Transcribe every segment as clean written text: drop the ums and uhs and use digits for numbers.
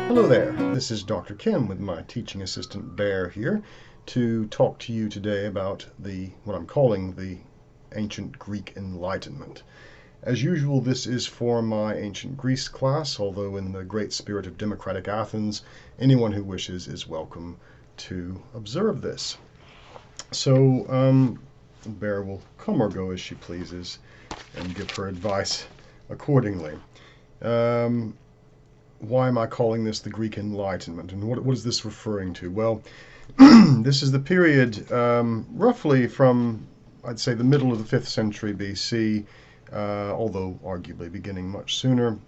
Hello there, this is Dr. Kim with my teaching assistant Bear here to talk to you today about what I'm calling the ancient Greek Enlightenment. As usual, this is for my ancient Greece class, although in the great spirit of democratic Athens, anyone who wishes is welcome to observe this. So, Bear will come or go as she pleases and give her advice accordingly. Why am I calling this the Greek Enlightenment, and what is this referring to? Well, this is the period roughly from, I'd say, the middle of the 5th century BC, although arguably beginning much sooner,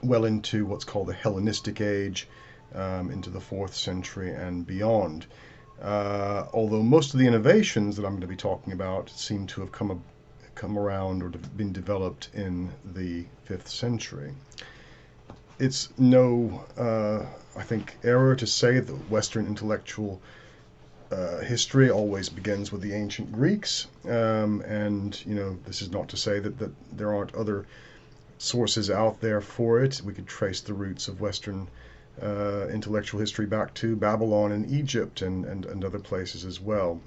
well into what's called the Hellenistic age, into the 4th century and beyond. Although most of the innovations that I'm going to be talking about seem to have come around or been developed in the 5th century. It's no, I think, error to say that Western intellectual history always begins with the ancient Greeks, and this is not to say that there aren't other sources out there for it. We could trace the roots of Western intellectual history back to Babylon and Egypt and other places as well,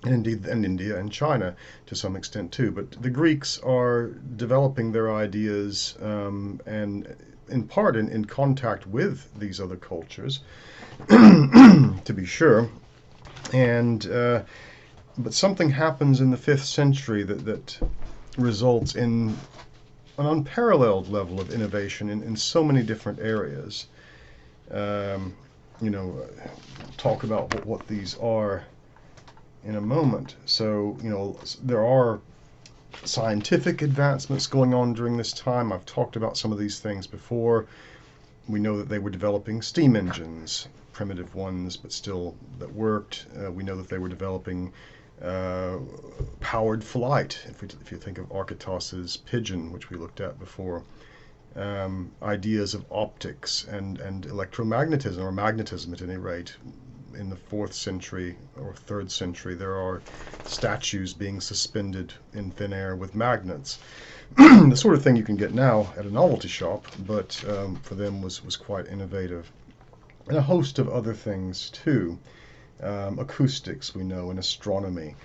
and indeed and India and China to some extent too. But the Greeks are developing their ideas and in part in contact with these other cultures, to be sure. And but something happens in the 5th century that results in an unparalleled level of innovation in so many different areas. Talk about what these are in a moment. So, there are scientific advancements going on during this time. I've talked about some of these things before. We know that they were developing steam engines, primitive ones, but still that worked. We know that they were developing powered flight, if you think of Archytas's pigeon, which we looked at before. Ideas of optics and electromagnetism, or magnetism at any rate. In the 4th century or 3rd century, there are statues being suspended in thin air with magnets. The sort of thing you can get now at a novelty shop, but for them was quite innovative. And a host of other things too. Acoustics, we know, and astronomy.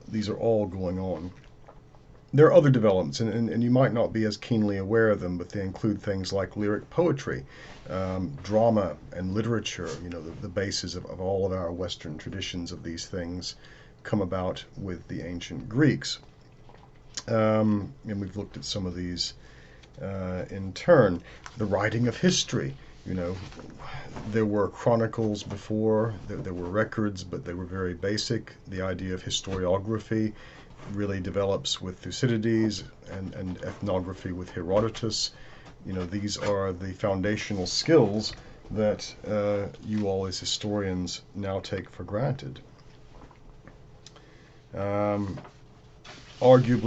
These are all going on. There are other developments, and you might not be as keenly aware of them, but they include things like lyric poetry, drama, and literature. The basis of all of our Western traditions of these things come about with the ancient Greeks. And we've looked at some of these in turn. The writing of history. There were chronicles before, there were records, but they were very basic. The idea of historiography really develops with Thucydides, and ethnography with Herodotus. These are the foundational skills that you all as historians now take for granted. Arguably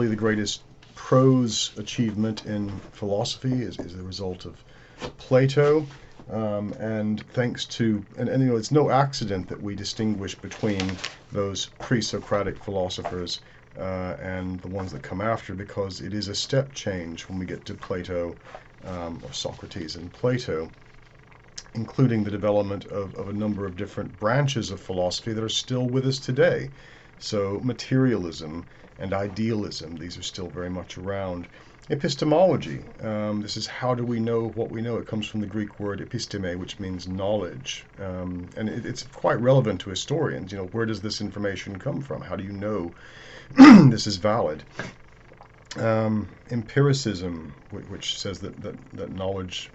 the greatest prose achievement in philosophy is the result of Plato. And thanks to, and it's no accident that we distinguish between those pre-Socratic philosophers and the ones that come after, because it is a step change when we get to Plato, or Socrates and Plato, including the development of a number of different branches of philosophy that are still with us today. So materialism and idealism, these are still very much around. Epistemology, this is how do we know what we know. It comes from the Greek word episteme, which means knowledge. And it's quite relevant to historians. Where does this information come from? How do you know this is valid? Empiricism, which says that knowledge,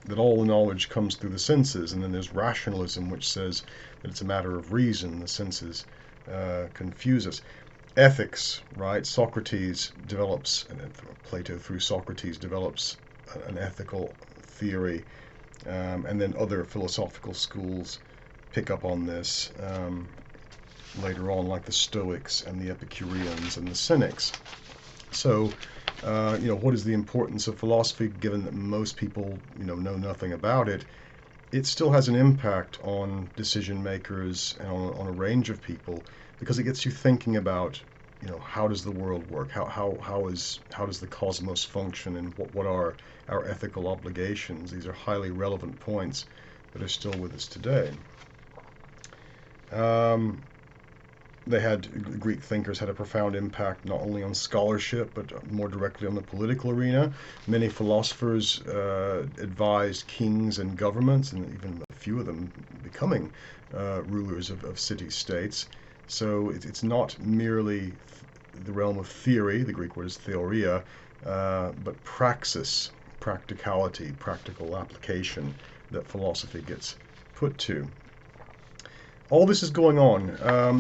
that all the knowledge comes through the senses. And then there's rationalism, which says that it's a matter of reason. The senses confuse us. Ethics, right? Socrates develops, and Plato through Socrates develops an ethical theory, and then other philosophical schools pick up on this later on, like the Stoics and the Epicureans and the Cynics. So, what is the importance of philosophy, given that most people, know nothing about it? It still has an impact on decision makers and on a range of people, because it gets you thinking about how does the world work? How does the cosmos function, and what are our ethical obligations? These are highly relevant points that are still with us today. Greek thinkers had a profound impact not only on scholarship but more directly on the political arena. Many philosophers advised kings and governments, and even a few of them becoming rulers of city-states. So it's not merely the realm of theory, the Greek word is theoria, but praxis, practicality, practical application that philosophy gets put to. All this is going on.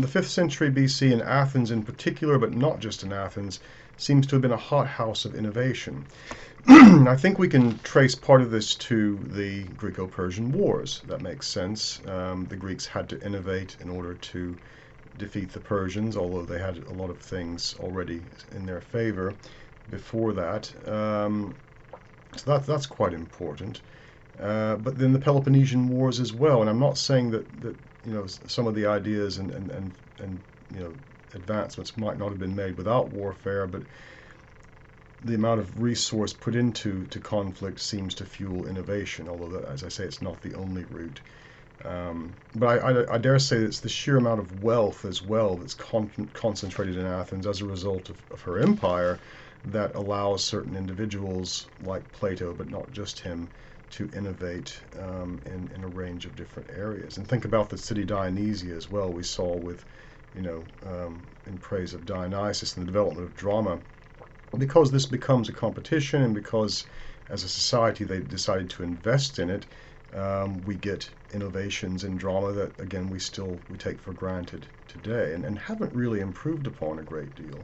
The 5th century BC in Athens in particular, but not just in Athens, seems to have been a hothouse of innovation. I think we can trace part of this to the Greco-Persian Wars. That makes sense. The Greeks had to innovate in order to defeat the Persians, although they had a lot of things already in their favor before that. So that's quite important. But then the Peloponnesian Wars as well. And I'm not saying that some of the ideas and advancements might not have been made without warfare, but the amount of resource put into conflict seems to fuel innovation, although, as I say, it's not the only route. But I dare say it's the sheer amount of wealth as well that's concentrated in Athens as a result of her empire that allows certain individuals like Plato, but not just him, to innovate in a range of different areas. And think about the city Dionysia as well. We saw with, in praise of Dionysus and the development of drama. Because this becomes a competition, and because as a society they decided to invest in it, we get innovations in drama that, again, we take for granted today and haven't really improved upon a great deal.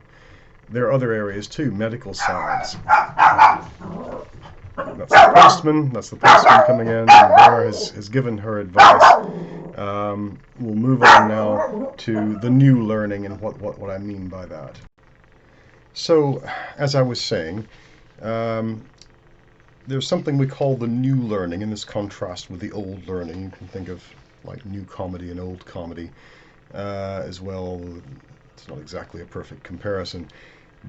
There are other areas too, medical science. That's the postman coming in, and Bear has given her advice. We'll move on now to the new learning and what I mean by that. So, as I was saying, there's something we call the new learning in this contrast with the old learning. You can think of like new comedy and old comedy as well. It's not exactly a perfect comparison.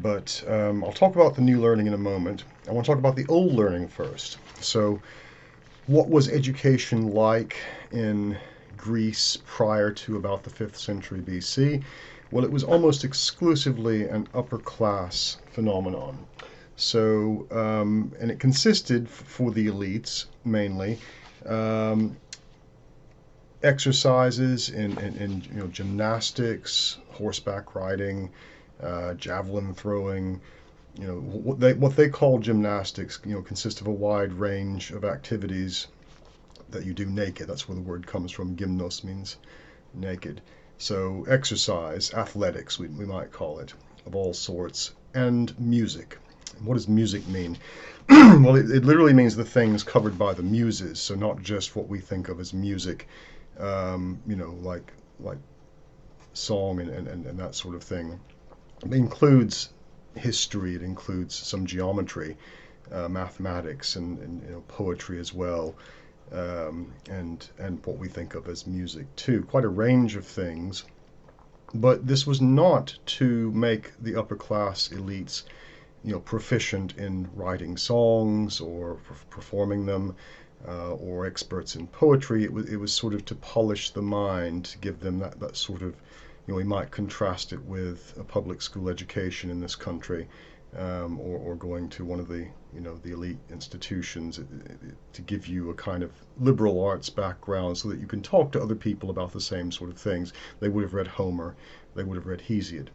But I'll talk about the new learning in a moment. I want to talk about the old learning first. So what was education like in Greece prior to about the 5th century BC? Well, it was almost exclusively an upper class phenomenon. So, and it consisted, for the elites mainly, exercises in gymnastics, horseback riding, javelin throwing. What they call gymnastics, consists of a wide range of activities that you do naked. That's where the word comes from. Gymnos means naked. So exercise, athletics, we might call it, of all sorts, and music. What does music mean? Well, it literally means the things covered by the muses. So not just what we think of as music, like song and that sort of thing. It includes history, it includes some geometry, mathematics, and poetry as well, and what we think of as music too. Quite a range of things. But this was not to make the upper class elites, proficient in writing songs or performing them, or experts in poetry. It was sort of to polish the mind, to give them that sort of, we might contrast it with a public school education in this country, or going to one of the the elite institutions, to give you a kind of liberal arts background so that you can talk to other people about the same sort of things. They would have read Homer, they would have read Hesiod.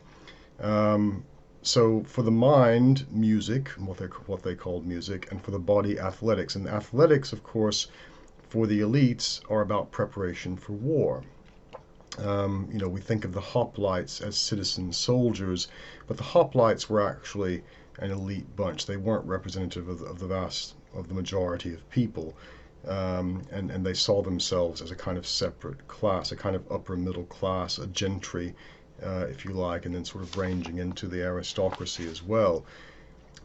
So for the mind, music, what they called music, and for the body, athletics. And athletics, of course, for the elites are about preparation for war. We think of the hoplites as citizen soldiers, but the hoplites were actually an elite bunch. They weren't representative of the majority of people, and they saw themselves as a kind of separate class, a kind of upper middle class, a gentry, if you like, and then sort of ranging into the aristocracy as well.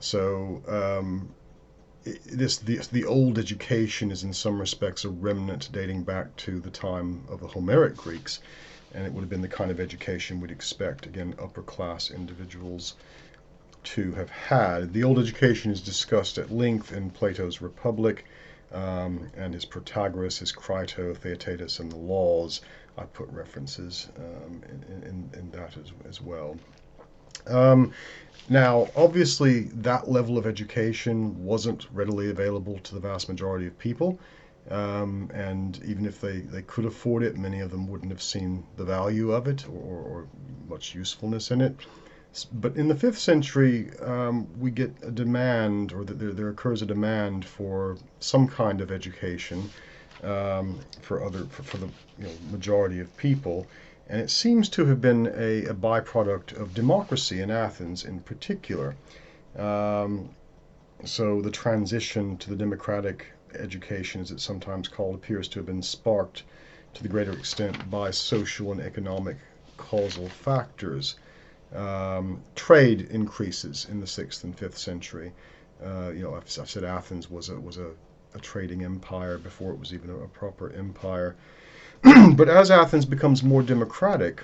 So the old education is in some respects a remnant dating back to the time of the Homeric Greeks, and it would have been the kind of education we'd expect, again, upper class individuals to have had. The old education is discussed at length in Plato's Republic, and his Protagoras, his Crito, Theaetetus, and the Laws. I put references in that as well. Now, obviously, that level of education wasn't readily available to the vast majority of people, and even if they could afford it, many of them wouldn't have seen the value of it or much usefulness in it. But in the 5th century, we get a demand, or there occurs a demand for some kind of education for the majority of people, and it seems to have been a byproduct of democracy in Athens in particular. So the transition to the democratic education, as it's sometimes called, appears to have been sparked to the greater extent by social and economic causal factors. Trade increases in the 6th and 5th century. I've said Athens was a trading empire before it was even a proper empire. But as Athens becomes more democratic,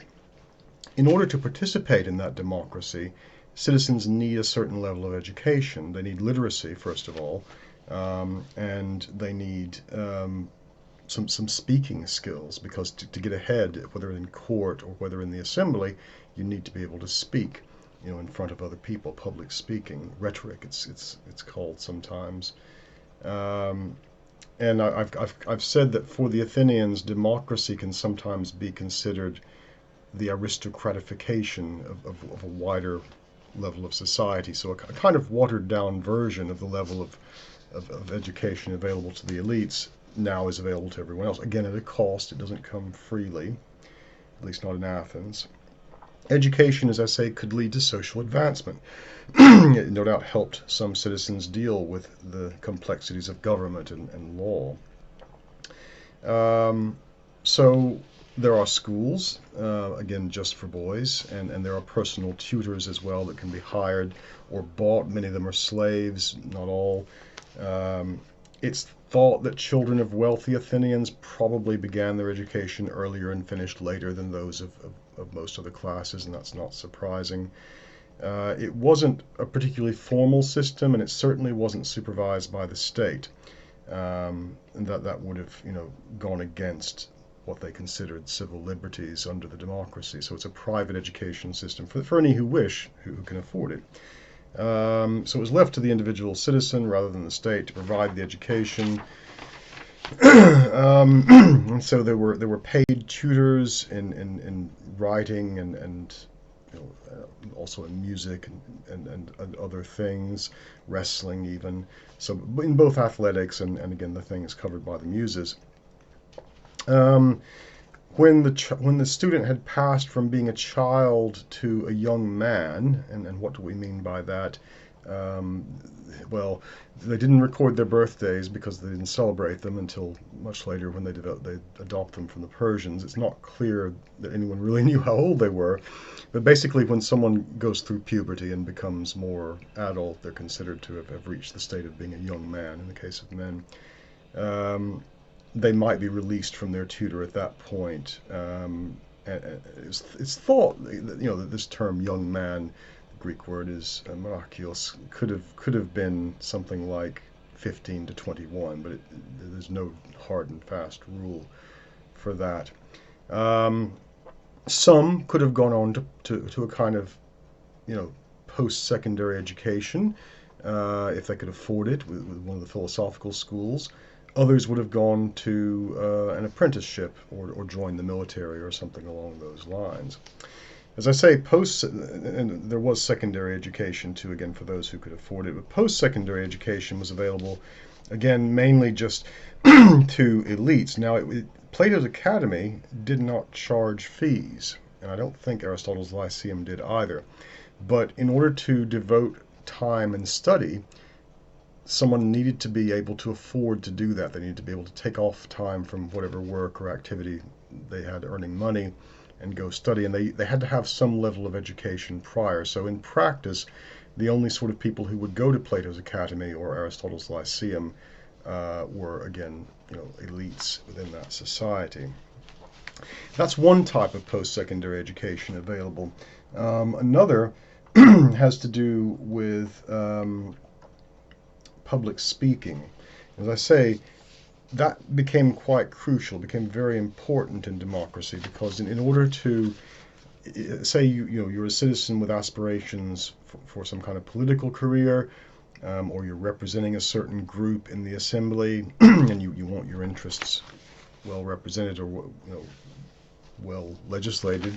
in order to participate in that democracy, citizens need a certain level of education. They need literacy, first of all, and they need some speaking skills, because to get ahead, whether in court or whether in the assembly, you need to be able to speak, in front of other people. Public speaking, rhetoric, it's called sometimes. And I've said that for the Athenians, democracy can sometimes be considered the aristocratification of a wider level of society. So a kind of watered down version of the level of education available to the elites now is available to everyone else. Again, at a cost. It doesn't come freely, at least not in Athens. Education, as I say, could lead to social advancement. It no doubt helped some citizens deal with the complexities of government and law. So there are schools, again, just for boys, and there are personal tutors as well that can be hired or bought. Many of them are slaves, not all. It's thought that children of wealthy Athenians probably began their education earlier and finished later than those of most other classes, and that's not surprising. It wasn't a particularly formal system, and it certainly wasn't supervised by the state, and that would have gone against what they considered civil liberties under the democracy. So it's a private education system for any who wish, who can afford it. So it was left to the individual citizen rather than the state to provide the education. And so there were paid tutors in writing and also in music and other things, wrestling even. So in both athletics and again the things covered by the muses. When the student had passed from being a child to a young man, and what do we mean by that? Well, they didn't record their birthdays because they didn't celebrate them until much later when they adopt them from the Persians. It's not clear that anyone really knew how old they were, but basically when someone goes through puberty and becomes more adult, they're considered to have reached the state of being a young man in the case of men. They might be released from their tutor at that point. It's thought that this term "young man," the Greek word is monarchios, could have been something like 15 to 21, but there's no hard and fast rule for that. Some could have gone on to a kind of post-secondary education if they could afford it with one of the philosophical schools. Others would have gone to an apprenticeship or joined the military or something along those lines. As I say, and there was secondary education too, again, for those who could afford it, but post-secondary education was available, again, mainly just to elites. Now, Plato's Academy did not charge fees, and I don't think Aristotle's Lyceum did either. But in order to devote time and study, someone needed to be able to afford to do that. They needed to be able to take off time from whatever work or activity they had earning money and go study. And they had to have some level of education prior. So in practice, the only sort of people who would go to Plato's Academy or Aristotle's Lyceum were, again, elites within that society. That's one type of post-secondary education available. Another has to do with public speaking. As I say, that became quite crucial, became very important in democracy because in order to say you're a citizen with aspirations for some kind of political career, or you're representing a certain group in the assembly, and you want your interests well represented or well legislated,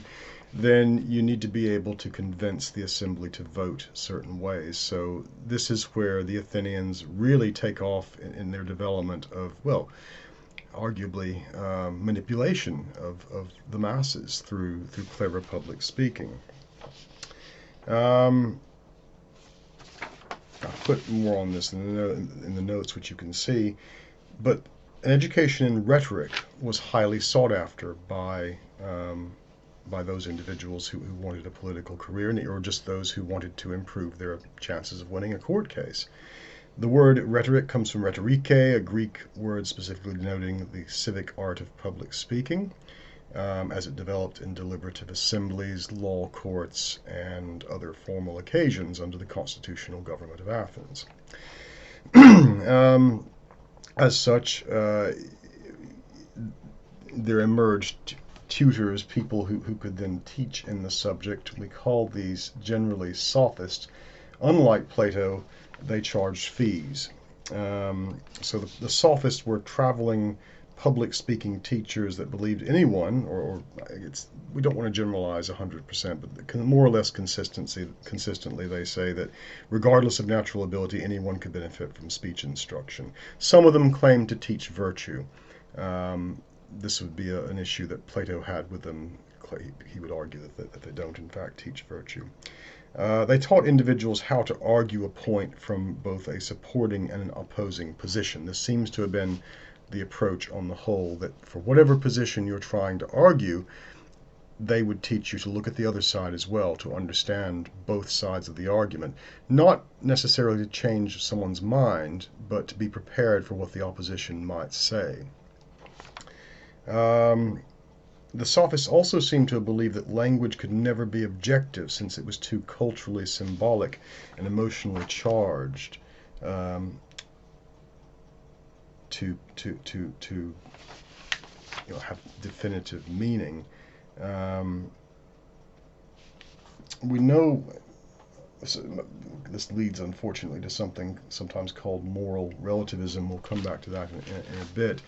then you need to be able to convince the assembly to vote certain ways. So this is where the Athenians really take off in their development of, well, arguably manipulation of the masses through clever public speaking. I'll put more on this in the notes, which you can see, but an education in rhetoric was highly sought after by those individuals who wanted a political career, or just those who wanted to improve their chances of winning a court case. The word rhetoric comes from rhetorike, a Greek word specifically denoting the civic art of public speaking, as it developed in deliberative assemblies, law courts, and other formal occasions under the constitutional government of Athens. As such, there emerged tutors, people who could then teach in the subject. We call these generally sophists. Unlike Plato, they charged fees. So the sophists were traveling public speaking teachers that believed anyone, or we don't want to generalize 100%, but more or less consistently they say that regardless of natural ability, anyone could benefit from speech instruction. Some of them claimed to teach virtue. This would be an issue that Plato had with them. He would argue that they don't in fact teach virtue. They taught individuals how to argue a point from both a supporting and an opposing position. This seems to have been the approach on the whole, that for whatever position you're trying to argue, they would teach you to look at the other side as well, to understand both sides of the argument. Not necessarily to change someone's mind, but to be prepared for what the opposition might say. The sophists also seem to have believed that language could never be objective, since it was too culturally symbolic and emotionally charged to have definitive meaning. We know this leads, unfortunately, to something sometimes called moral relativism. We'll come back to that in a bit,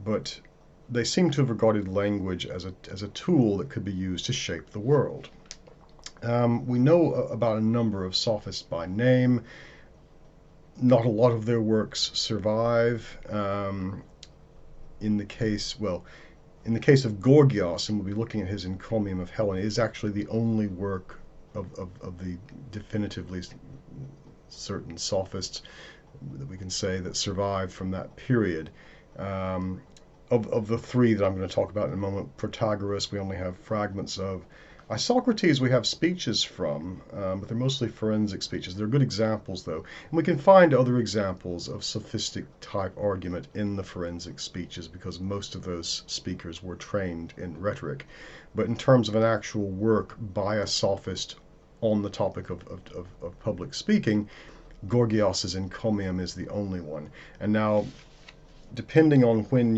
but they seem to have regarded language as a tool that could be used to shape the world. We know about a number of sophists by name. Not a lot of their works survive. In the case of Gorgias, and we'll be looking at his Encomium of Helen, it is actually the only work of the definitively certain sophists that we can say that survived from that period. Of the three that I'm going to talk about in a moment, Protagoras we only have fragments of. Socrates we have speeches from, but they're mostly forensic speeches. They're good examples, though. And we can find other examples of sophistic type argument in the forensic speeches, because most of those speakers were trained in rhetoric. But in terms of an actual work by a sophist on the topic of public speaking, Gorgias's Encomium is the only one. And now, depending on when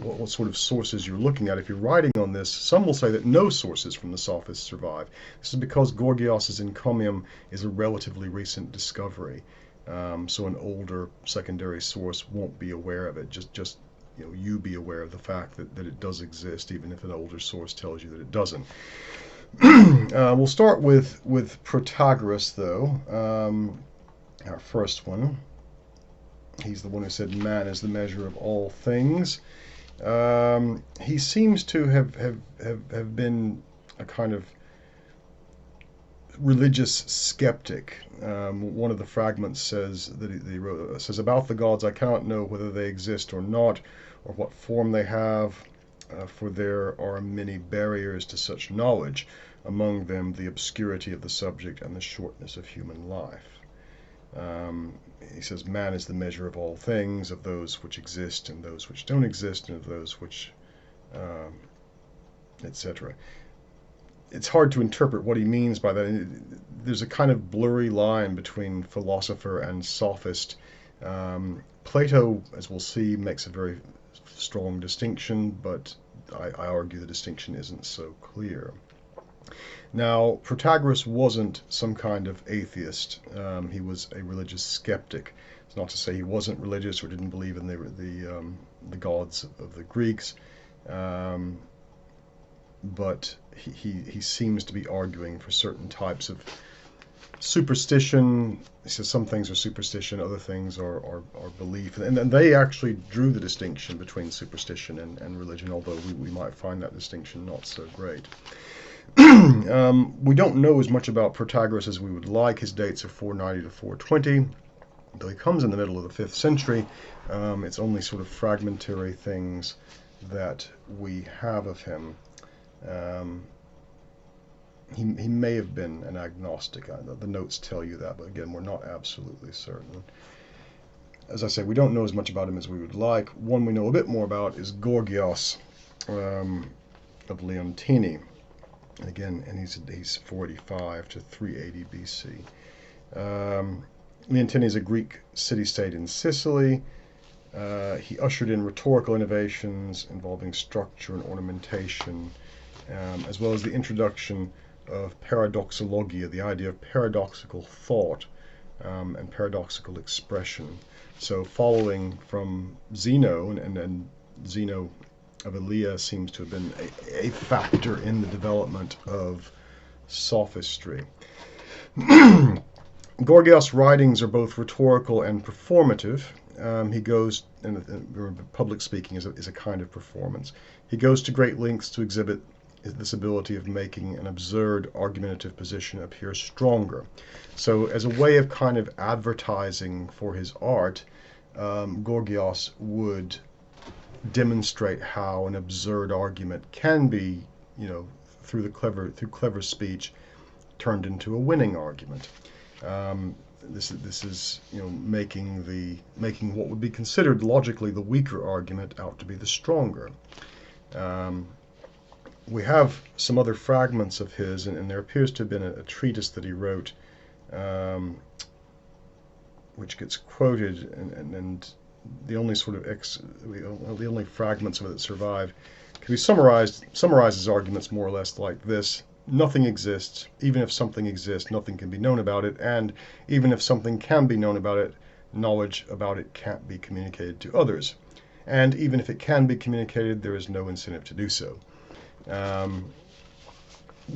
what sort of sources you're looking at, if you're writing on this, some will say that no sources from the sophists survive. This is because Gorgias's Encomium is a relatively recent discovery, so an older secondary source won't be aware of it. Just you be aware of the fact that it does exist, even if an older source tells you that it doesn't. We'll start with Protagoras, though, our first one. He's the one who said man is the measure of all things. He seems to have been a kind of religious skeptic. One of the fragments says that he wrote, says, about the gods I cannot know whether they exist or not, or what form they have, for there are many barriers to such knowledge, among them the obscurity of the subject and the shortness of human life. He says man is the measure of all things, of those which exist and those which don't exist, and of those which etc. It's hard to interpret what he means by that. There's a kind of blurry line between philosopher and sophist. Plato, as we'll see, makes a very strong distinction, but I argue the distinction isn't so clear. Now, Protagoras wasn't some kind of atheist. He was a religious skeptic. It's not to say he wasn't religious or didn't believe in the gods of the Greeks, but he seems to be arguing for certain types of superstition. He says some things are superstition, other things are belief, and they actually drew the distinction between superstition and religion, although we might find that distinction not so great. We don't know as much about Protagoras as we would like. His dates are 490 to 420, though he comes in the middle of the 5th century. It's only sort of fragmentary things that we have of him. He may have been an agnostic. The notes tell you that, but again, we're not absolutely certain. As I say, we don't know as much about him as we would like. One we know a bit more about is Gorgias of Leontini. And again, and he's 485 to 380 BC. Leontini is a Greek city-state in Sicily. He ushered in rhetorical innovations involving structure and ornamentation, as well as the introduction of paradoxologia, the idea of paradoxical thought and paradoxical expression. So following from Zeno, and Zeno of Elea seems to have been a factor in the development of sophistry. Gorgias' writings are both rhetorical and performative. He goes, and public speaking is a kind of performance. He goes to great lengths to exhibit this ability of making an absurd argumentative position appear stronger. So as a way of kind of advertising for his art, Gorgias would demonstrate how an absurd argument can be, through clever speech, turned into a winning argument. This is making what would be considered logically the weaker argument out to be the stronger. We have some other fragments of his, and there appears to have been a treatise that he wrote, which gets quoted, and the only sort of the only fragments of it that survive can be summarizes arguments more or less like this: nothing exists. Even if something exists, nothing can be known about it, and even if something can be known about it, knowledge about it can't be communicated to others. And even if it can be communicated, there is no incentive to do so.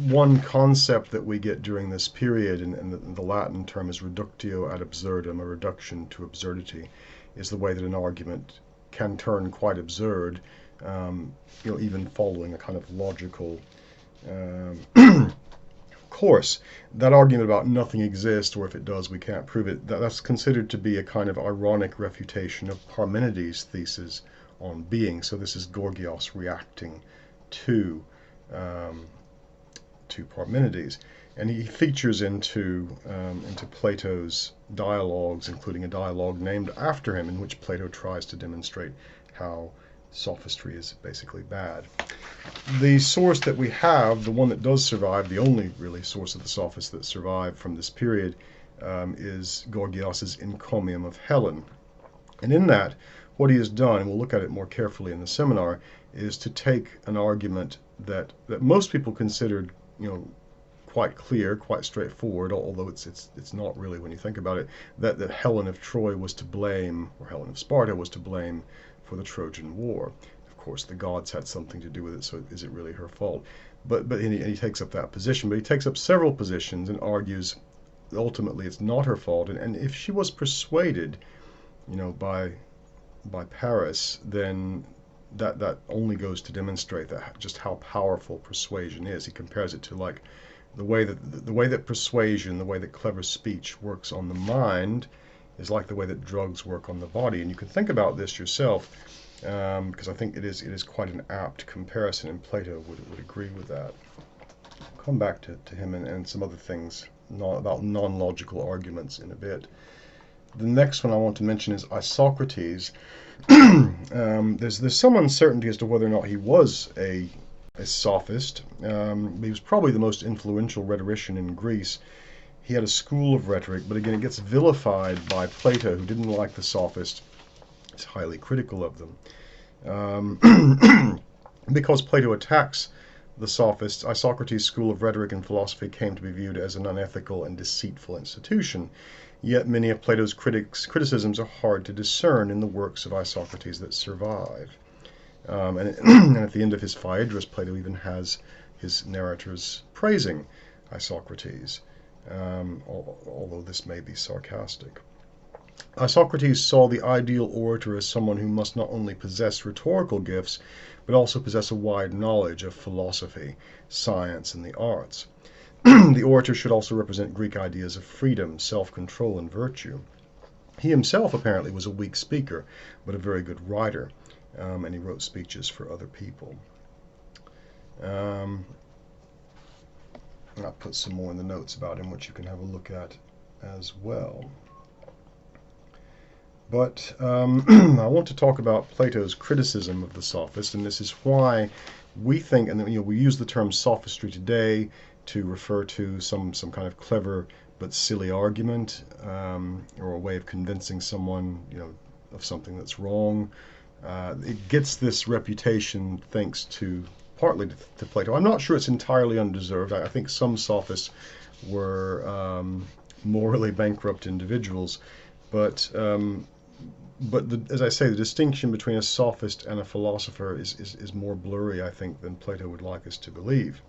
One concept that we get during this period, and the Latin term is reductio ad absurdum, a reduction to absurdity, is the way that an argument can turn quite absurd, even following a kind of logical course. That argument about nothing exists, or if it does, we can't prove it, that's considered to be a kind of ironic refutation of Parmenides' thesis on being. So this is Gorgias reacting to Parmenides, and he features into Plato's dialogues, including a dialogue named after him, in which Plato tries to demonstrate how sophistry is basically bad. The source that we have, the one that does survive, the only really source of the sophists that survive from this period, is Gorgias's Encomium of Helen. And in that, what he has done, and we'll look at it more carefully in the seminar, is to take an argument that most people considered, quite clear, quite straightforward, although it's not really when you think about it, that Helen of Troy was to blame, or Helen of Sparta was to blame for the Trojan War. Of course, the gods had something to do with it, so is it really her fault? But he takes up that position, but he takes up several positions and argues ultimately it's not her fault, and if she was persuaded, by Paris, then that only goes to demonstrate that just how powerful persuasion is. He compares it to like the way that persuasion, the way that clever speech works on the mind, is like the way that drugs work on the body. And you can think about this yourself, because I think it is quite an apt comparison, and Plato would agree with that. I'll come back to him and some other things about non-logical arguments in a bit. The next one I want to mention is Isocrates. There's some uncertainty as to whether or not he was a sophist. He was probably the most influential rhetorician in Greece. He had a school of rhetoric, but again, it gets vilified by Plato, who didn't like the sophists. He's highly critical of them. Because Plato attacks the sophists, Isocrates' school of rhetoric and philosophy came to be viewed as an unethical and deceitful institution. Yet many of Plato's criticisms are hard to discern in the works of Isocrates that survive. And at the end of his Phaedrus, Plato even has his narrators praising Isocrates, although this may be sarcastic. Isocrates saw the ideal orator as someone who must not only possess rhetorical gifts, but also possess a wide knowledge of philosophy, science, and the arts. The orator should also represent Greek ideas of freedom, self-control, and virtue. He himself apparently was a weak speaker, but a very good writer, and he wrote speeches for other people. And I'll put some more in the notes about him, which you can have a look at as well. But I want to talk about Plato's criticism of the sophist, and this is why we think, and we use the term sophistry today to refer to some kind of clever but silly argument, or a way of convincing someone, of something that's wrong. It gets this reputation thanks to partly to Plato. I'm not sure it's entirely undeserved. I think some sophists were morally bankrupt individuals, but as I say, the distinction between a sophist and a philosopher is more blurry, I think, than Plato would like us to believe.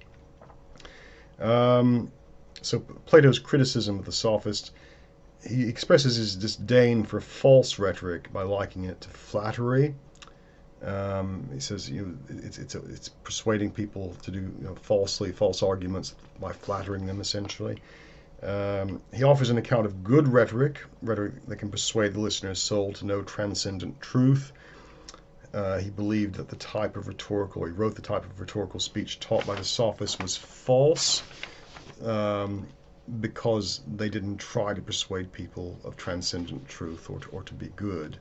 So Plato's criticism of the sophist, he expresses his disdain for false rhetoric by likening it to flattery. He says it's persuading people to do false arguments by flattering them, essentially. He offers an account of good rhetoric that can persuade the listener's soul to know transcendent truth. He believed that he wrote the type of rhetorical speech taught by the sophists was false, because they didn't try to persuade people of transcendent truth or to be good.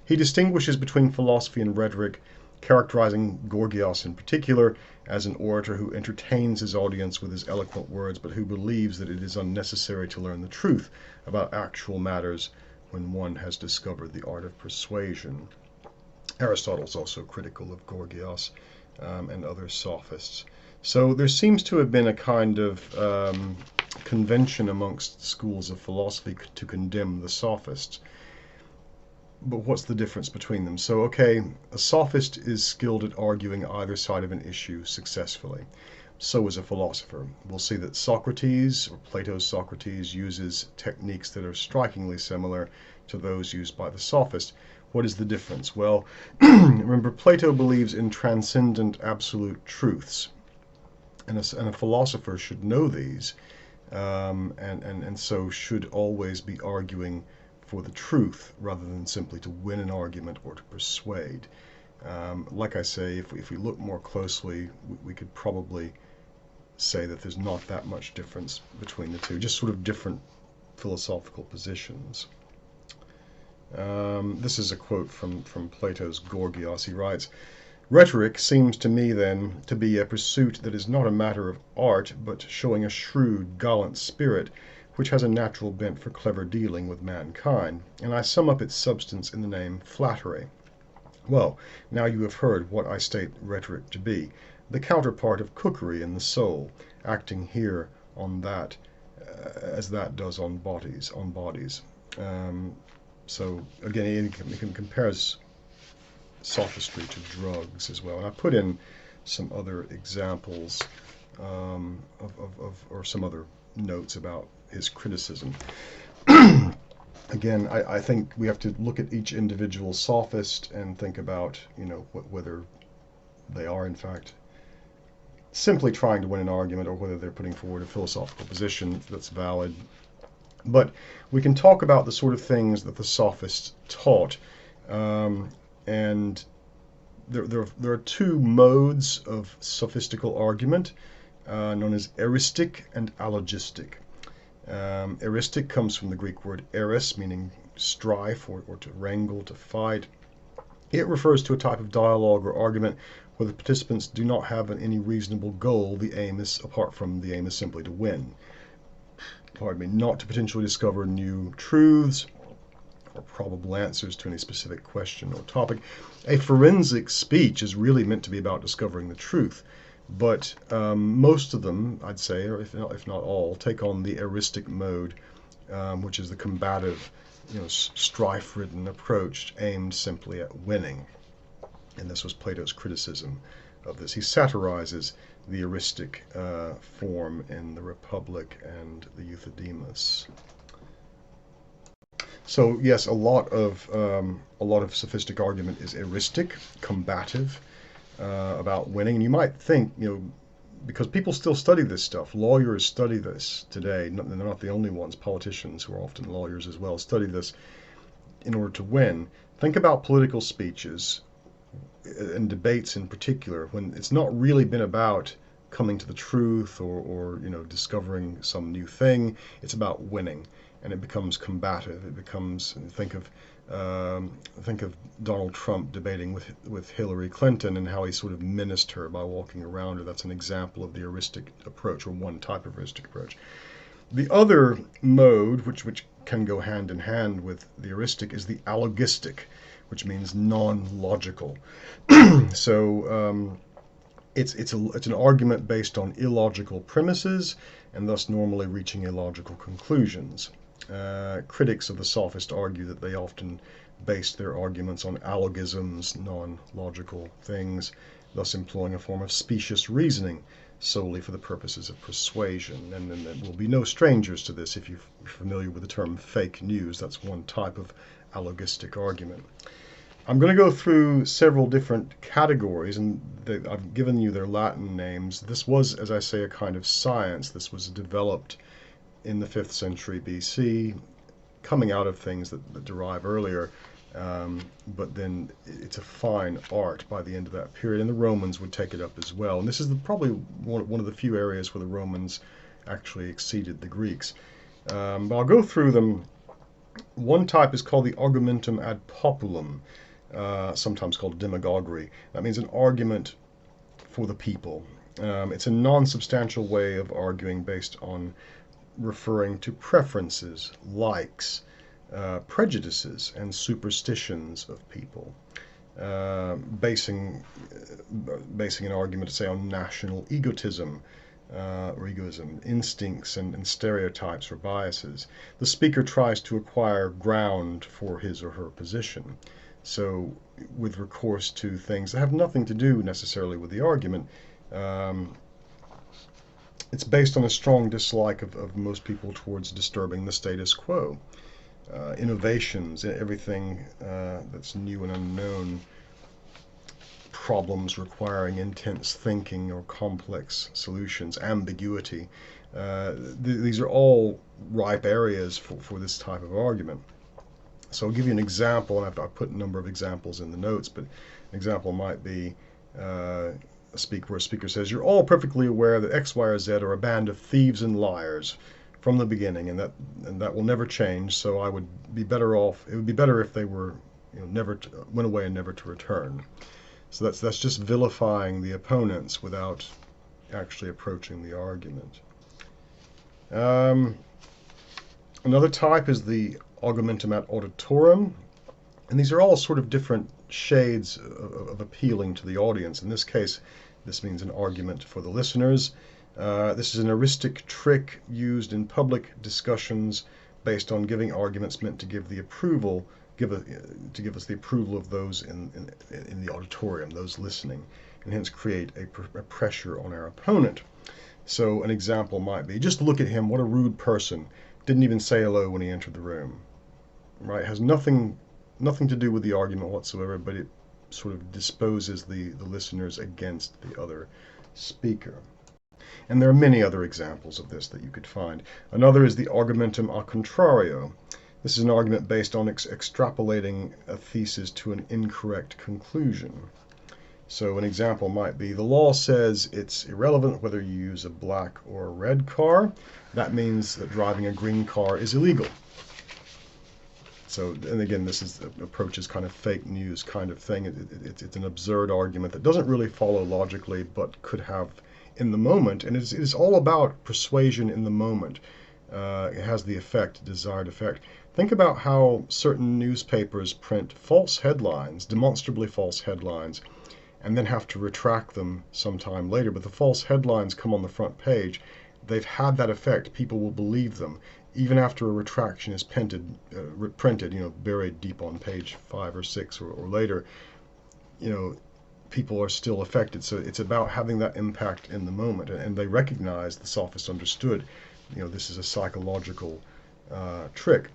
He distinguishes between philosophy and rhetoric, characterizing Gorgias in particular as an orator who entertains his audience with his eloquent words, but who believes that it is unnecessary to learn the truth about actual matters when one has discovered the art of persuasion. Aristotle's also critical of Gorgias and other sophists. So there seems to have been a kind of convention amongst schools of philosophy to condemn the sophists. But what's the difference between them? So, okay, a sophist is skilled at arguing either side of an issue successfully. So is a philosopher. We'll see that Socrates, or Plato's Socrates, uses techniques that are strikingly similar to those used by the sophist. What is the difference? Well, remember, Plato believes in transcendent absolute truths, and a philosopher should know these, and so should always be arguing for the truth rather than simply to win an argument or to persuade. Like I say, if we look more closely, we could probably say that there's not that much difference between the two, just sort of different philosophical positions. This is a quote from Plato's Gorgias. He writes, "Rhetoric seems to me, then, to be a pursuit that is not a matter of art, but showing a shrewd, gallant spirit, which has a natural bent for clever dealing with mankind, and I sum up its substance in the name flattery." Well, now you have heard what I state rhetoric to be, the counterpart of cookery in the soul, acting here on that, as that does on bodies. So again, he compares sophistry to drugs as well. And I put in some other examples or some other notes about his criticism. Again, I think we have to look at each individual sophist and think about, whether they are in fact simply trying to win an argument or whether they're putting forward a philosophical position that's valid. But we can talk about the sort of things that the sophists taught, and there are two modes of sophistical argument, known as eristic and allergistic. Eristic comes from the Greek word eris, meaning strife or to wrangle, to fight. It refers to a type of dialogue or argument where the participants do not have any reasonable goal. The aim is, apart from the aim is simply to win. Pardon me, not to potentially discover new truths or probable answers to any specific question or topic. A forensic speech is really meant to be about discovering the truth, but most of them, I'd say, or if not all, take on the eristic mode, which is the combative, strife-ridden approach aimed simply at winning. And this was Plato's criticism of this. He satirizes the eristic form in the Republic and the Euthydemus. So yes, a lot of sophistic argument is eristic, combative, about winning. And you might think, because people still study this stuff, lawyers study this today. They're not the only ones. Politicians, who are often lawyers as well, study this in order to win. Think about political speeches and debates in particular, when it's not really been about coming to the truth or discovering some new thing. It's about winning, and it becomes combative. It becomes, think of Donald Trump debating with Hillary Clinton and how he sort of menaced her by walking around her. That's an example of the heuristic approach, or one type of heuristic approach. The other mode, which can go hand in hand with the heuristic, is the allergistic, which means non-logical. So it's an argument based on illogical premises, and thus normally reaching illogical conclusions. Critics of the sophist argue that they often based their arguments on allogisms, non-logical things, thus employing a form of specious reasoning solely for the purposes of persuasion. And there will be no strangers to this if you're familiar with the term fake news. That's one type of allogistic argument. I'm going to go through several different categories, and I've given you their Latin names. This was, as I say, a kind of science. This was developed in the 5th century BC, coming out of things that derive earlier, but then it's a fine art by the end of that period, and the Romans would take it up as well. And this is probably one of the few areas where the Romans actually exceeded the Greeks. But I'll go through them. One type is called the Argumentum ad Populum, sometimes called demagoguery. That means an argument for the people. It's a non-substantial way of arguing based on referring to preferences, likes, prejudices, and superstitions of people. Basing an argument, say, on national egotism, or egoism, instincts and stereotypes or biases. The speaker tries to acquire ground for his or her position. So with recourse to things that have nothing to do necessarily with the argument, it's based on a strong dislike of most people towards disturbing the status quo. Innovations, everything that's new and unknown, problems requiring intense thinking or complex solutions, ambiguity. These are all ripe areas for this type of argument. So I'll give you an example, and I've put a number of examples in the notes, but an example might be where a speaker says, "You're all perfectly aware that X, Y, or Z are a band of thieves and liars from the beginning, and that will never change. So I would be better off. It would be better if they were, went away and never to return." So that's just vilifying the opponents without actually approaching the argument. Another type is the Argumentum Auditorium, and these are all sort of different shades of appealing to the audience. In this case, this means an argument for the listeners. This is an heuristic trick used in public discussions based on giving arguments meant to give the approval, to give us the approval of those in the auditorium, those listening, and hence create a pressure on our opponent. So an example might be, "Just look at him, what a rude person. Didn't even say hello when he entered the room." Right? It has nothing to do with the argument whatsoever, but it sort of disposes the listeners against the other speaker. And there are many other examples of this that you could find. Another is the Argumentum Contrario. This is an argument based on extrapolating a thesis to an incorrect conclusion. So an example might be, "The law says it's irrelevant whether you use a black or a red car. That means that driving a green car is illegal." So, and again, this is approaches kind of fake news kind of thing. It's an absurd argument that doesn't really follow logically, but could have in the moment, and it's all about persuasion in the moment. It has the effect, desired effect. Think about how certain newspapers print false headlines, demonstrably false headlines, and then have to retract them sometime later. But the false headlines come on the front page. They've had that effect. People will believe them. Even after a retraction is printed, buried deep on page 5 or 6 or later, people are still affected. So it's about having that impact in the moment. And they recognize, the sophists understood, this is a psychological trick.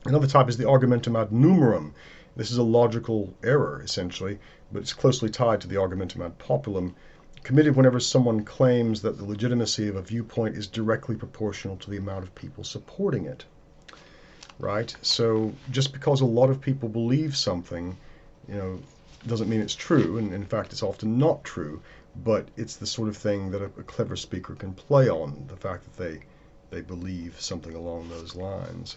Another type is the argumentum ad numerum. This is a logical error, essentially, but it's closely tied to the argumentum ad populum, committed whenever someone claims that the legitimacy of a viewpoint is directly proportional to the amount of people supporting it. Right? So just because a lot of people believe something, doesn't mean it's true, and in fact it's often not true, but it's the sort of thing that a clever speaker can play on, the fact that they believe something along those lines.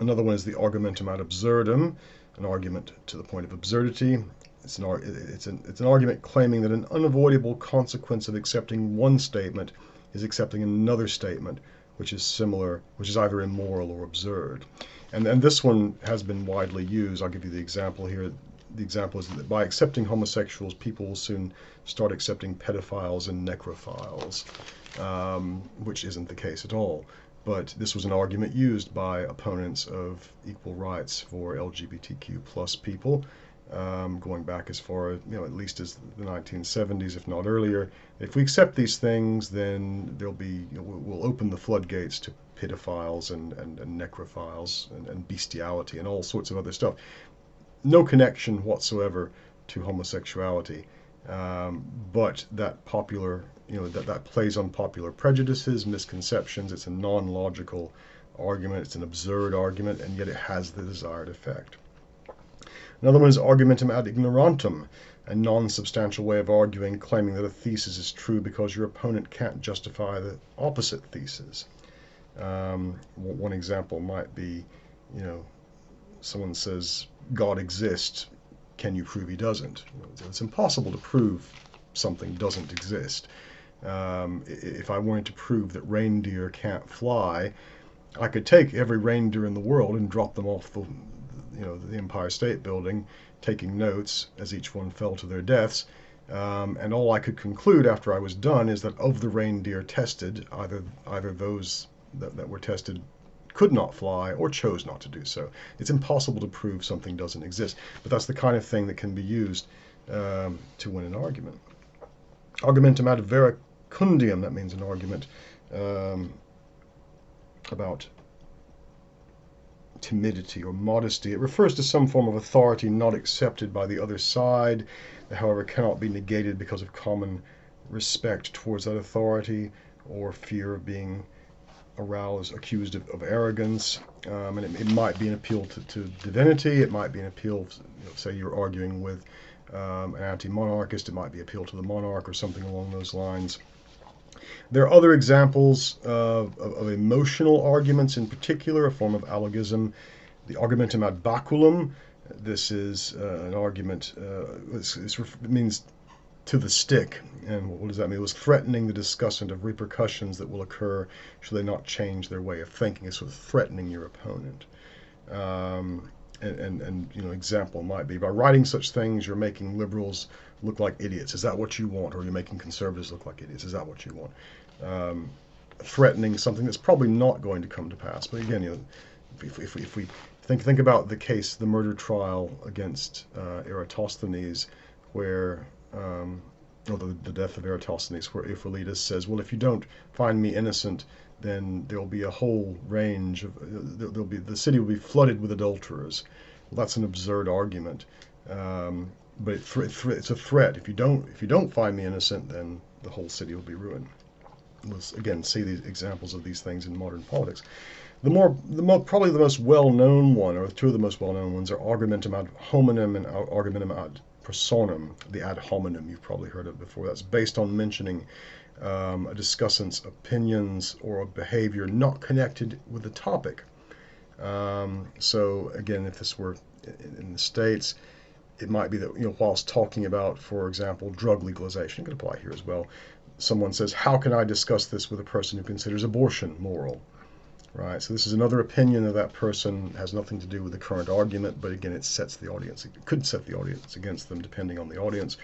Another one is the argumentum ad absurdum, an argument to the point of absurdity. It's an argument claiming that an unavoidable consequence of accepting one statement is accepting another statement, which is either immoral or absurd. And this one has been widely used. I'll give you the example here. The example is that by accepting homosexuals, people will soon start accepting pedophiles and necrophiles, which isn't the case at all. But this was an argument used by opponents of equal rights for LGBTQ plus people, going back as far as, at least as the 1970s, if not earlier. If we accept these things, then we'll open the floodgates to pedophiles and necrophiles and bestiality and all sorts of other stuff. No connection whatsoever to homosexuality, but that popular, that plays on popular prejudices, misconceptions. It's a non-logical argument. It's an absurd argument, and yet it has the desired effect. Another one is argumentum ad ignorantum, a non-substantial way of arguing, claiming that a thesis is true because your opponent can't justify the opposite thesis. One example might be, someone says, God exists, can you prove he doesn't? It's impossible to prove something doesn't exist. If I wanted to prove that reindeer can't fly, I could take every reindeer in the world and drop them off the Empire State Building, taking notes as each one fell to their deaths. And all I could conclude after I was done is that of the reindeer tested, either those that were tested could not fly or chose not to do so. It's impossible to prove something doesn't exist, but that's the kind of thing that can be used to win an argument. Argumentum ad veracundium, that means an argument about timidity or modesty. It refers to some form of authority not accepted by the other side, that however cannot be negated because of common respect towards that authority or fear of being accused of arrogance. And it might be an appeal to divinity. It might be an appeal, say you're arguing with an anti-monarchist. It might be appeal to the monarch or something along those lines. There are other examples of emotional arguments, in particular, a form of allergism. The argumentum ad bakulam. This is an argument, it means to the stick. And what does that mean? It was threatening the discussant of repercussions that will occur should they not change their way of thinking. It's sort of threatening your opponent. Example might be, by writing such things, you're making liberals look like idiots. Is that what you want? Or you're making conservatives look like idiots. Is that what you want? Threatening something that's probably not going to come to pass. But again, if we think about the murder trial against Eratosthenes, where the death of Eratosthenes, where Ippolitus says, well, if you don't find me innocent, then there'll be a whole range of the city will be flooded with adulterers. Well, that's an absurd argument, but it's a threat. If you don't find me innocent, then the whole city will be ruined. Let's again see these examples of these things in modern politics. Probably the most well-known one, or two of the most well-known ones, are argumentum ad hominem and argumentum ad personam. The ad hominem, you've probably heard of before. That's based on mentioning a discussant's opinions or a behavior not connected with the topic. So again, if this were in the States, it might be that, whilst talking about, for example, drug legalization, it could apply here as well. Someone says, how can I discuss this with a person who considers abortion moral? Right, so this is another opinion of that person, has nothing to do with the current argument, but again, it sets the audience. It could set the audience against them, depending on the audience.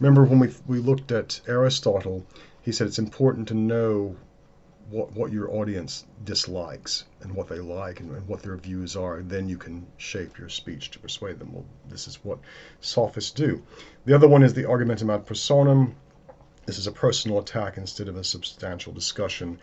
Remember when we looked at Aristotle, he said it's important to know what your audience dislikes and what they like and what their views are. Then you can shape your speech to persuade them. Well, this is what sophists do. The other one is the Argumentum ad personam. This is a personal attack instead of a substantial discussion.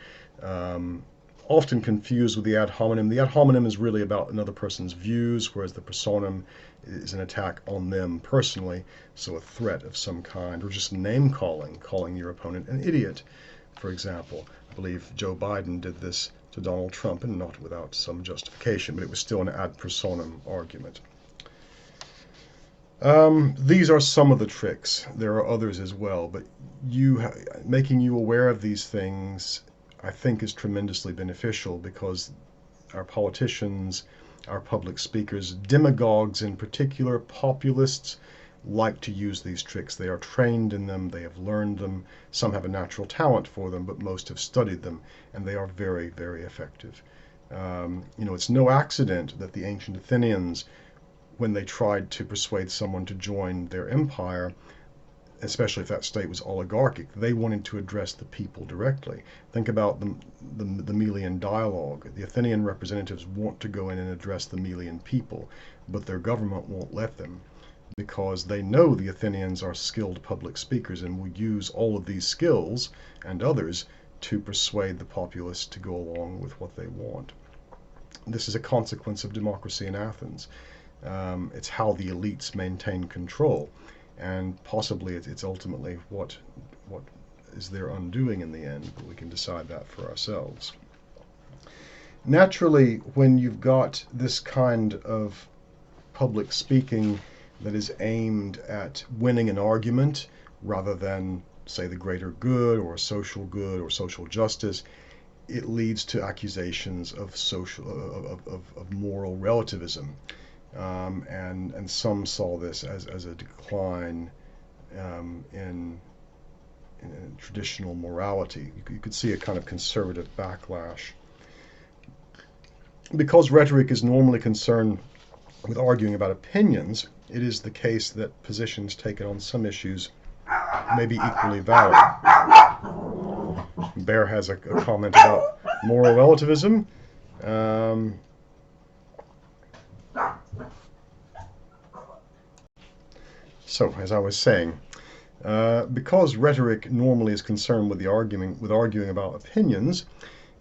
Often confused with the ad hominem. The ad hominem is really about another person's views, whereas the personam is an attack on them personally, so a threat of some kind, or just name-calling, calling your opponent an idiot, for example. I believe Joe Biden did this to Donald Trump, and not without some justification, but it was still an ad personam argument. These are some of the tricks. There are others as well, but making you aware of these things, I think, is tremendously beneficial, because our politicians, our public speakers, demagogues in particular, populists, like to use these tricks. They are trained in them, they have learned them, some have a natural talent for them, but most have studied them, and they are very, very effective. It's no accident that the ancient Athenians, when they tried to persuade someone to join their empire, especially if that state was oligarchic, they wanted to address the people directly. Think about the Melian dialogue. The Athenian representatives want to go in and address the Melian people, but their government won't let them, because they know the Athenians are skilled public speakers and will use all of these skills and others to persuade the populace to go along with what they want. This is a consequence of democracy in Athens. It's how the elites maintain control. And possibly it's ultimately what is their undoing in the end, but we can decide that for ourselves. Naturally, when you've got this kind of public speaking that is aimed at winning an argument rather than, say, the greater good or social justice, it leads to accusations of moral relativism. And some saw this as a decline in traditional morality. You could see a kind of conservative backlash. Because rhetoric is normally concerned with arguing about opinions, it is the case that positions taken on some issues may be equally valid. Bear has a comment about moral relativism. So, as I was saying, because rhetoric normally is concerned with arguing about opinions,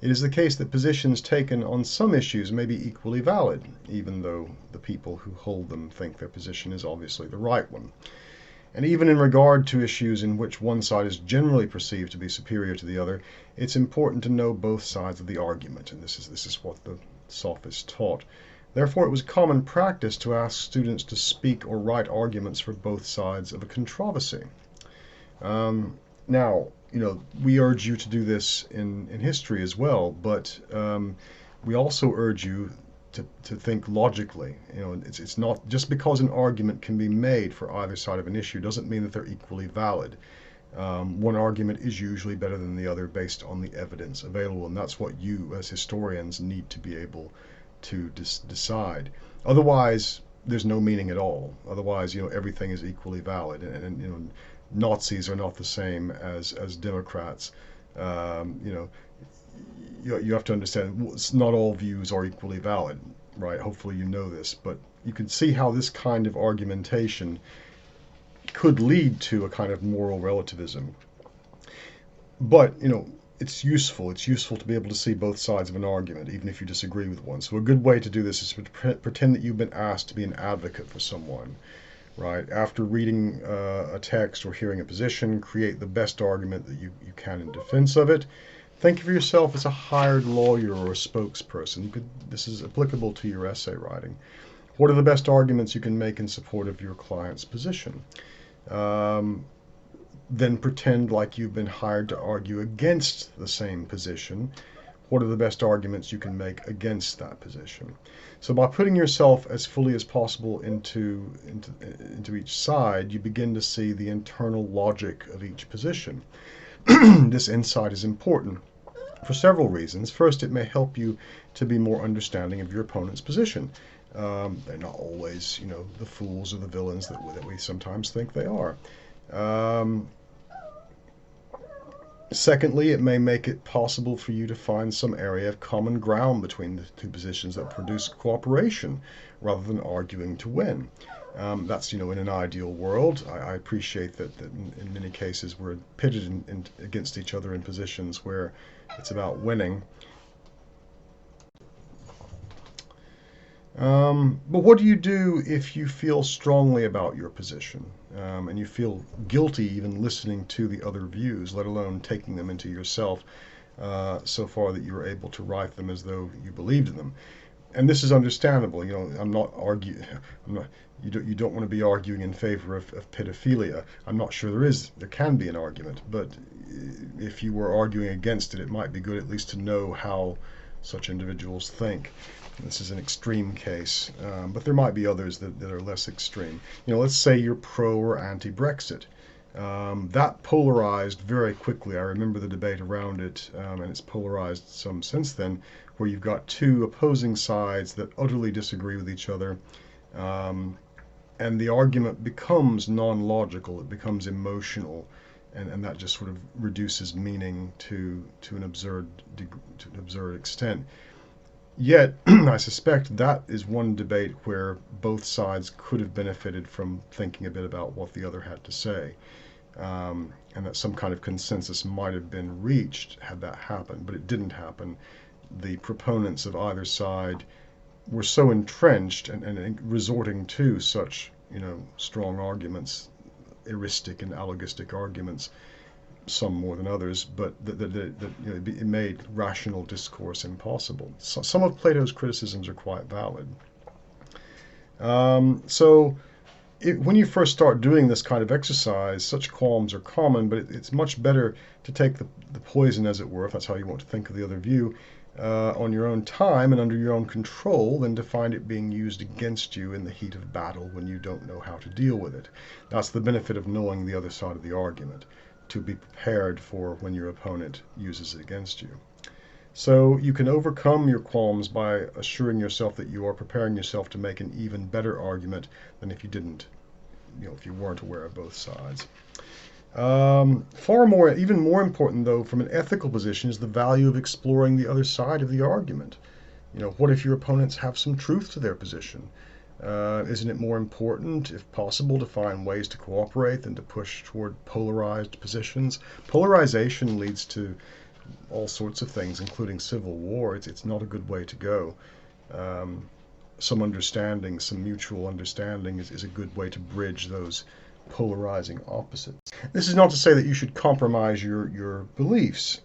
it is the case that positions taken on some issues may be equally valid, even though the people who hold them think their position is obviously the right one. And even in regard to issues in which one side is generally perceived to be superior to the other, it's important to know both sides of the argument, and this is what the sophists taught. Therefore, it was common practice to ask students to speak or write arguments for both sides of a controversy. Now, we urge you to do this in history as well, but we also urge you to think logically. It's not just because an argument can be made for either side of an issue doesn't mean that they're equally valid. One argument is usually better than the other based on the evidence available, and that's what you as historians need to be able to decide. Otherwise, there's no meaning at all. Otherwise, everything is equally valid, and Nazis are not the same as Democrats. You have to understand, not all views are equally valid, right? Hopefully you know this, but you can see how this kind of argumentation could lead to a kind of moral relativism. But, it's useful to be able to see both sides of an argument, even if you disagree with one. So a good way to do this is to pretend that you've been asked to be an advocate for someone, right? After reading a text or hearing a position, create the best argument that you can in defense of it. Think of yourself as a hired lawyer or a spokesperson. This is applicable to your essay writing. What are the best arguments you can make in support of your client's position? then pretend like you've been hired to argue against the same position. What are the best arguments you can make against that position? So by putting yourself as fully as possible into each side, you begin to see the internal logic of each position. This insight is important for several reasons. First, it may help you to be more understanding of your opponent's position. They're not always, the fools or the villains that we sometimes think they are. Secondly, it may make it possible for you to find some area of common ground between the two positions that produce cooperation rather than arguing to win. That's, in an ideal world. I appreciate that in many cases we're pitted against each other in positions where it's about winning. But what do you do if you feel strongly about your position and you feel guilty even listening to the other views, let alone taking them into yourself so far that you're able to write them as though you believed in them? And this is understandable. I'm not arguing. You don't want to be arguing in favor of pedophilia. I'm not sure there can be an argument, but if you were arguing against it, it might be good at least to know how such individuals think. This is an extreme case, but there might be others that are less extreme. Let's say you're pro or anti-Brexit. That polarized very quickly. I remember the debate around it, and it's polarized some since then, where you've got two opposing sides that utterly disagree with each other, and the argument becomes non-logical, it becomes emotional, and that just sort of reduces meaning to an absurd extent. Yet, I suspect that is one debate where both sides could have benefited from thinking a bit about what the other had to say, and that some kind of consensus might have been reached had that happened, but it didn't happen. The proponents of either side were so entrenched and resorting to such, strong arguments, heuristic and allergistic arguments, some more than others, but it made rational discourse impossible. So some of Plato's criticisms are quite valid. When you first start doing this kind of exercise, such qualms are common, but it's much better to take the poison, as it were, if that's how you want to think of the other view, on your own time and under your own control than to find it being used against you in the heat of battle when you don't know how to deal with it. That's the benefit of knowing the other side of the argument, to be prepared for when your opponent uses it against you. So you can overcome your qualms by assuring yourself that you are preparing yourself to make an even better argument than if you didn't, if you weren't aware of both sides. Even more important though, from an ethical position, is the value of exploring the other side of the argument. What if your opponents have some truth to their position? Isn't it more important, if possible, to find ways to cooperate than to push toward polarized positions? Polarization leads to all sorts of things, including civil war. It's not a good way to go. Some mutual understanding is a good way to bridge those polarizing opposites. This is not to say that you should compromise your beliefs.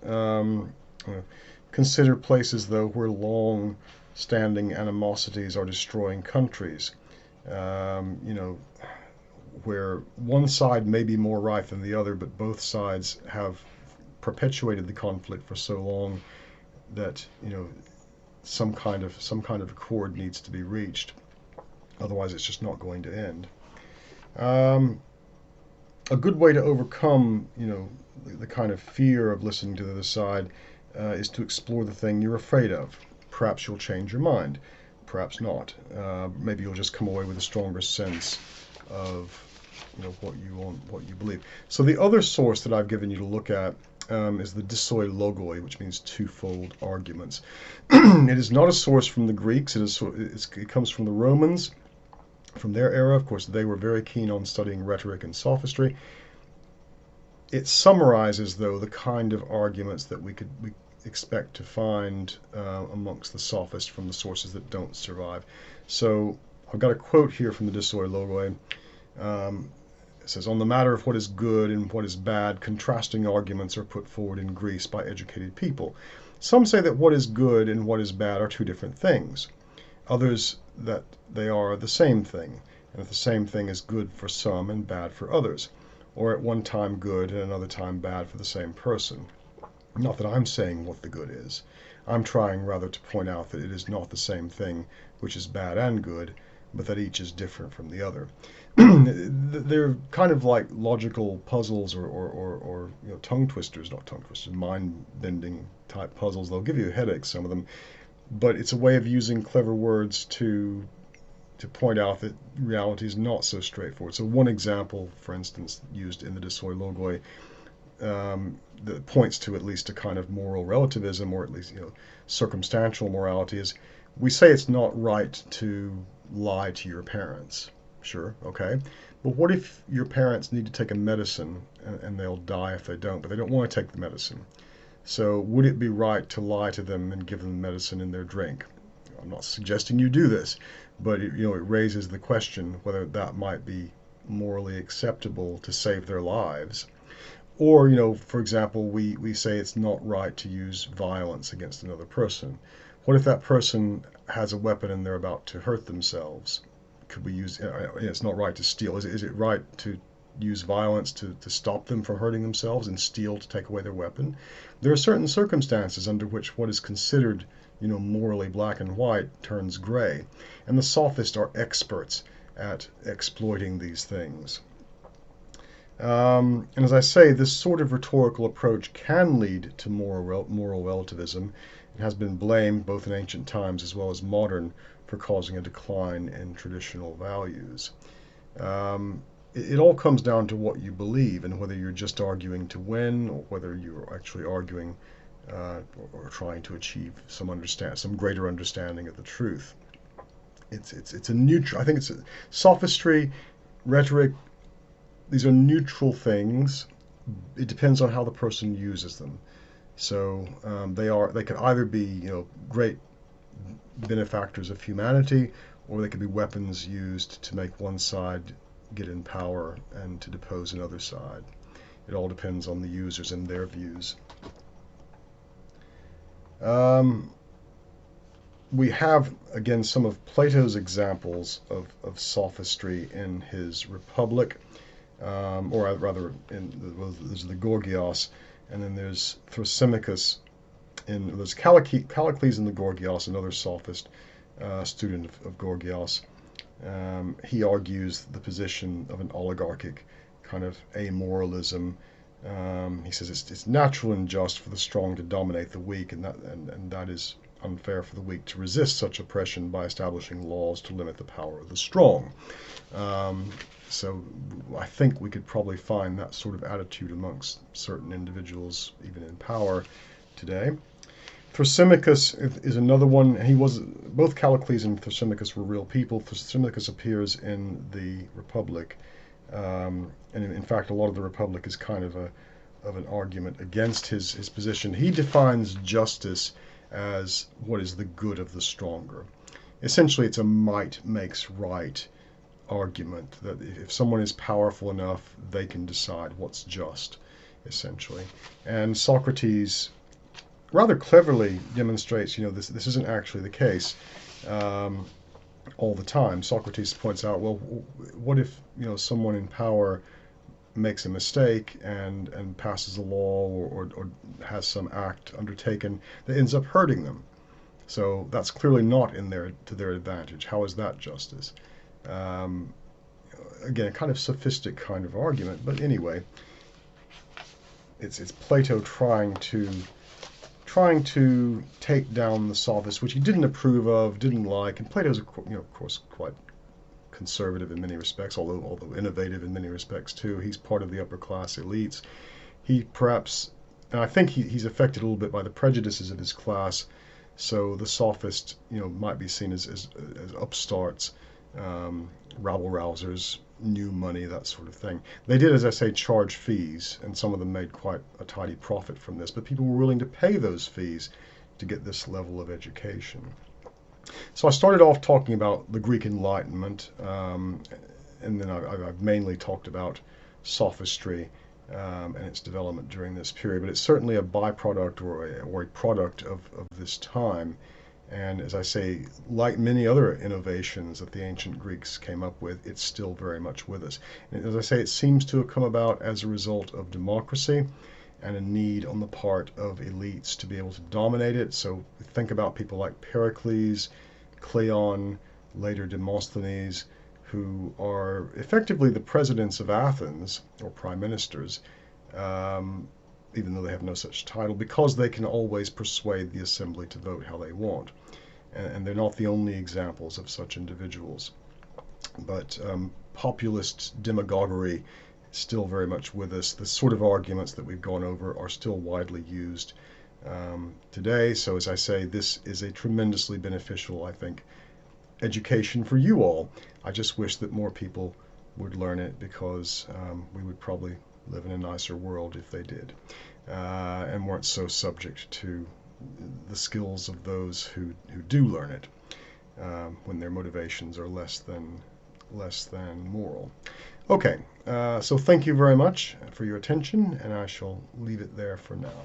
Consider places, though, where long-standing animosities are destroying countries. Where one side may be more right than the other, but both sides have perpetuated the conflict for so long that some kind of accord needs to be reached. Otherwise, it's just not going to end. A good way to overcome, the kind of fear of listening to the other side is to explore the thing you're afraid of. Perhaps you'll change your mind. Perhaps not. Maybe you'll just come away with a stronger sense of, what you believe. So the other source that I've given you to look at is the Desologo, which means twofold arguments. It is not a source from the Greeks. It comes from the Romans, from their era. Of course, they were very keen on studying rhetoric and sophistry. It summarizes, though, the kind of arguments that we expect to find amongst the sophists from the sources that don't survive. So I've got a quote here from the Desologo. It says, "On the matter of what is good and what is bad, contrasting arguments are put forward in Greece by educated people. Some say that what is good and what is bad are two different things. Others that they are the same thing, and that the same thing is good for some and bad for others. or at one time good and another time bad for the same person. Not that I'm saying what the good is. I'm trying rather to point out that it is not the same thing which is bad and good, but that each is different from the other. They're kind of like logical puzzles or tongue twisters, not tongue twisters, mind-bending type puzzles. They'll give you a headache, some of them, but it's a way of using clever words to point out that reality is not so straightforward. So one example, for instance, used in the Desologo, that points to at least a kind of moral relativism, or at least circumstantial morality, is we say it's not right to lie to your parents. Sure, okay. But what if your parents need to take a medicine and they'll die if they don't, but they don't want to take the medicine? So would it be right to lie to them and give them medicine in their drink? I'm not suggesting you do this, but it raises the question whether that might be morally acceptable to save their lives. Or, for example, we say it's not right to use violence against another person. What if that person has a weapon and they're about to hurt themselves? Could we use, it's not right to steal. Is it right to use violence to stop them from hurting themselves and steal to take away their weapon? There are certain circumstances under which what is considered, morally black and white turns gray. And the sophists are experts at exploiting these things. And as I say, this sort of rhetorical approach can lead to moral relativism. It has been blamed both in ancient times as well as modern for causing a decline in traditional values. It all comes down to what you believe and whether you're just arguing to win or whether you're actually arguing or trying to achieve some greater understanding of the truth. It's a neutral. I think it's sophistry, rhetoric. These are neutral things. It depends on how the person uses them. So they could either be great benefactors of humanity, or they could be weapons used to make one side get in power and to depose another side. It all depends on the users and their views. We have, again, some of Plato's examples of sophistry in his Republic. Or rather, there's the Gorgias, and then there's Thrasymachus. There's Callicles in the Gorgias, another sophist, student of Gorgias. He argues the position of an oligarchic kind of amoralism. He says it's natural and just for the strong to dominate the weak, and that is unfair for the weak to resist such oppression by establishing laws to limit the power of the strong. So I think we could probably find that sort of attitude amongst certain individuals, even in power today. Thrasymachus is another one. Both Callicles and Thrasymachus were real people. Thrasymachus appears in the Republic, and in fact, a lot of the Republic is kind of an argument against his position. He defines justice as what is the good of the stronger. Essentially, it's a might makes right argument, that if someone is powerful enough, they can decide what's just, essentially. And Socrates rather cleverly demonstrates, this isn't actually the case all the time. Socrates points out, well, what if, someone in power makes a mistake and passes a law or has some act undertaken that ends up hurting them? So that's clearly not to their advantage. How is that justice? Again, a kind of sophistic kind of argument, but anyway, it's Plato trying to take down the sophists, which he didn't approve of, didn't like, and Plato's, of course, quite conservative in many respects, although innovative in many respects too. He's part of the upper class elites. He perhaps, and I think he's affected a little bit by the prejudices of his class. So the sophists, might be seen as upstarts, rabble-rousers, new money, that sort of thing. They did, as I say, charge fees, and some of them made quite a tidy profit from this, but people were willing to pay those fees to get this level of education. So I started off talking about the Greek Enlightenment, and then I've mainly talked about sophistry and its development during this period, but it's certainly a byproduct or a product of this time. And as I say, like many other innovations that the ancient Greeks came up with, it's still very much with us. And as I say, it seems to have come about as a result of democracy and a need on the part of elites to be able to dominate it. So think about people like Pericles, Cleon, later Demosthenes, who are effectively the presidents of Athens, or prime ministers, even though they have no such title, because they can always persuade the assembly to vote how they want. And they're not the only examples of such individuals. But populist demagoguery is still very much with us. The sort of arguments that we've gone over are still widely used today. So as I say, this is a tremendously beneficial, I think, education for you all. I just wish that more people would learn it, because we would probably live in a nicer world if they did, and weren't so subject to the skills of those who do learn it, when their motivations are less than moral. Okay, so thank you very much for your attention, and I shall leave it there for now.